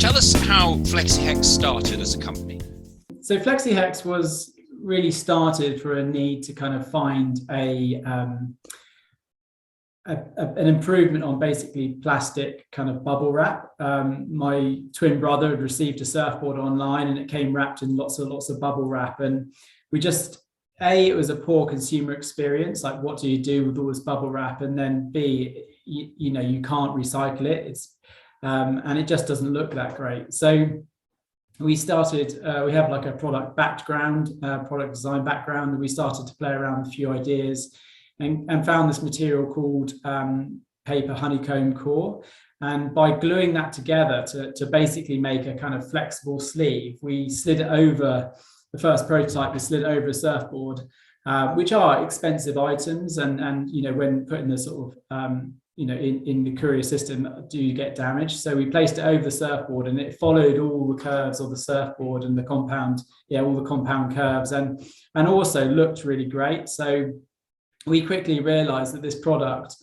Tell us how Flexi Hex started as a company. So Flexi Hex was really started for a need to kind of find an improvement on basically plastic kind of bubble wrap. My twin brother had received a surfboard online and it came wrapped in lots of bubble wrap, and we just, it was a poor consumer experience. Like, what do you do with all this bubble wrap? And then B, you can't recycle it. And it just doesn't look that great. So we started, we have like a product design background, and we started to play around with a few ideas and found this material called paper honeycomb core. And by gluing that together to basically make a kind of flexible sleeve, we slid it over, the first prototype, we slid over a surfboard, which are expensive items. And when put in the sort of, in the courier system, do you get damaged? So we placed it over the surfboard, and it followed all the curves of the surfboard and the compound, all the compound curves, and also looked really great. So we quickly realized that this product,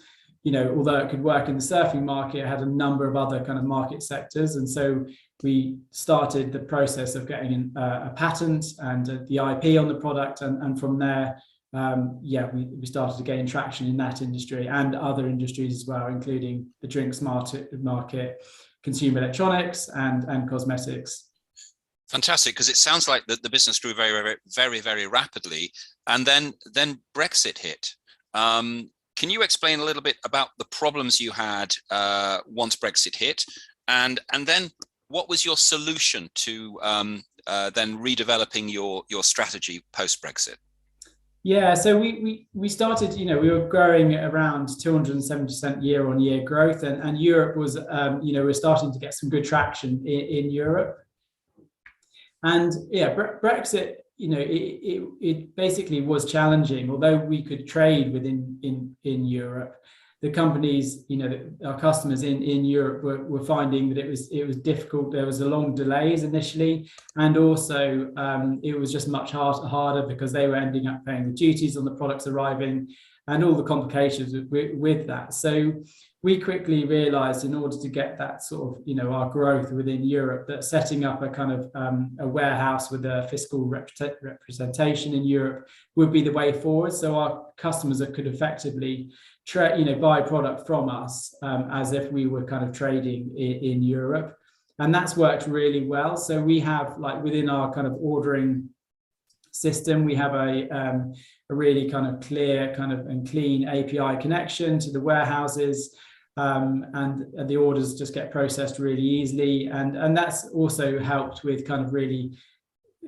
although it could work in the surfing market, it had a number of other kind of market sectors. And so we started the process of getting a patent and the IP on the product. And from there, we started to gain traction in that industry and other industries as well, including the drinks market, consumer electronics, and cosmetics. Fantastic, because it sounds like the business grew very, very, very, very rapidly, and then Brexit hit. Can you explain a little bit about the problems you had once Brexit hit, and then what was your solution to then redeveloping your strategy post Brexit? Yeah, so we started, we were growing at around 270% year-on-year growth, and Europe was, we're starting to get some good traction in Europe. And Brexit, it basically was challenging. Although we could trade within in Europe, the companies, our customers in Europe were finding that it was difficult. There was a long delays initially, and also it was just much harder because they were ending up paying the duties on the products arriving and all the complications with that. So we quickly realized, in order to get that sort of, our growth within Europe, that setting up a kind of a warehouse with a fiscal representation in Europe would be the way forward. So our customers could effectively buy product from us as if we were kind of trading in Europe. And that's worked really well. So we have, like, within our kind of ordering system, we have a really kind of clear and clean API connection to the warehouses, and the orders just get processed really easily. And that's also helped with kind of really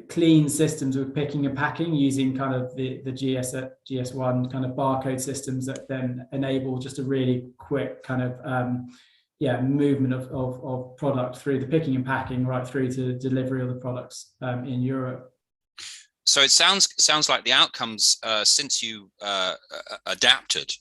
clean systems with picking and packing, using kind of the GS1 kind of barcode systems that then enable just a really quick kind of movement of product through the picking and packing right through to delivery of the products in Europe. So it sounds like the outcomes since you adapted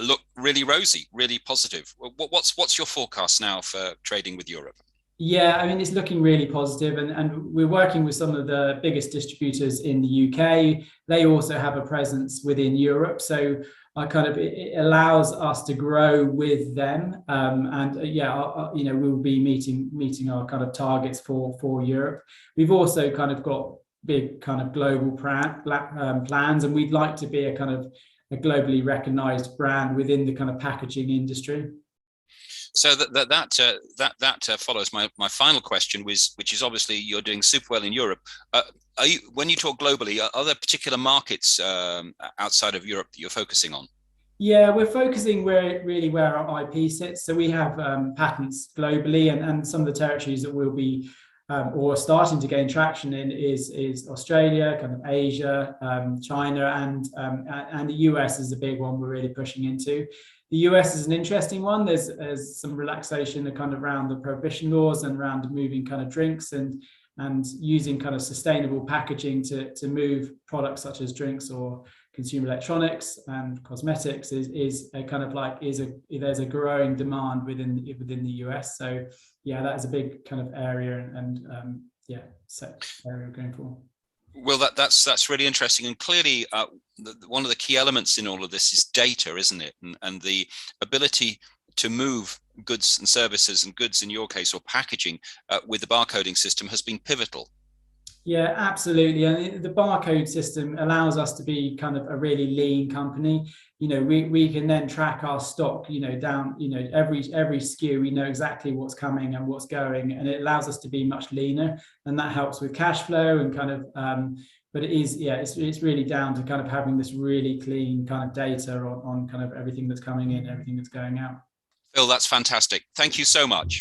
look really rosy, really positive. What's your forecast now for trading with Europe? Yeah, I mean, it's looking really positive, and we're working with some of the biggest distributors in the UK. They also have a presence within Europe, so it allows us to grow with them. We'll be meeting our kind of targets for Europe. We've also kind of got big kind of global plans, and we'd like to be a kind of a globally recognized brand within the kind of packaging industry. So that follows my final question, which is obviously you're doing super well in Europe. When you talk globally, are there particular markets outside of Europe that you're focusing on? Yeah, we're focusing where our IP sits. So we have patents globally, and some of the territories that we'll be or starting to gain traction in is Australia, kind of Asia, China, and the US is a big one we're really pushing into. The US is an interesting one. There's some relaxation kind of around the prohibition laws and around moving kind of drinks and using kind of sustainable packaging to move products such as drinks or consumer electronics and cosmetics there's a growing demand within the US. So yeah, that is a big kind of area and set area going forward. Well, that's really interesting, and clearly one of the key elements in all of this is data, isn't it? And the ability to move goods and services, and goods in your case, or packaging with the barcoding system has been pivotal. Yeah, absolutely. And the barcode system allows us to be kind of a really lean company. We can then track our stock, down, every SKU, we know exactly what's coming and what's going, and it allows us to be much leaner, and that helps with cash flow and kind of, but it is, yeah, it's really down to kind of having this really clean kind of data on kind of everything that's coming in, everything that's going out. Phil, that's fantastic. Thank you so much.